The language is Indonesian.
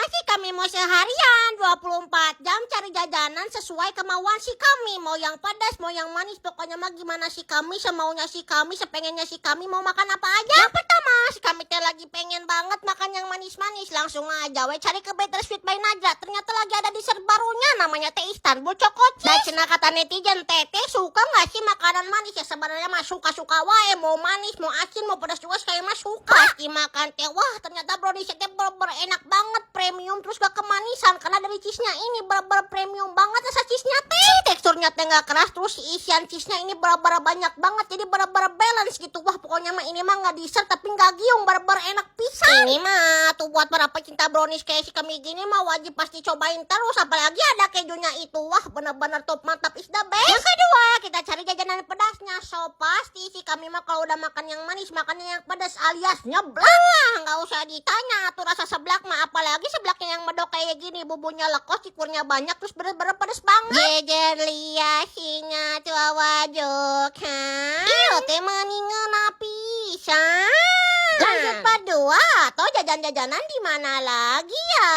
pertama sih kami mau seharian 24 jam cari jajanan sesuai kemauan si kami. Mau yang pedas, mau yang manis, pokoknya mah gimana si kami, semaunya si kami, sepengennya si kami mau makan apa aja. Yang pertama, si kami teh lagi pengen banget makan yang manis-manis. Langsung aja we cari ke Better Sweet by Najla. Ternyata lagi ada dessert barunya namanya teh Istanbul Choco Cheese. Nah, cenah kata netizen, Teteh suka nggak sih makanan manis? Ya sebenarnya mah suka-suka wae, mau manis, mau asin, mau pedas juga saya mah suka. Pasti makan teh, wah ternyata brownies teh bener-bener enak banget, premium, terus gak kemanisan karena dari cheese-nya ini bener-bener premium banget rasa cheese-nya teh. Teksturnya teh gak keras, terus isian cheese-nya ini bener-bener banyak banget, jadi bener-bener balance gitu. Wah pokoknya mah ini mah gak dessert tapi gak giung, bener-bener enak pisan. Ini mah tuh buat para pecinta brownies kayak si kami gini mah wajib pasti cobain terus, apalagi ada kejunya itu. Wah bener-bener top, mantap, is the best. Yang kedua, kita cari jajanan pedasnya. So pasti si kami mah kalau udah makan yang manis, makannya yang pedas alias nyeblak. Wah gak usah ditanya tuh rasa seblak mah, apalagi seblaknya yang medok kayak gini, bumbunya lekos, cikurnya banyak, terus bener-bener pedas banget. Jejer lia singa tua wajok ha. Iyo teh meningan pisan. Lanjut kedua, atau jajan-jajanan di mana lagi ya?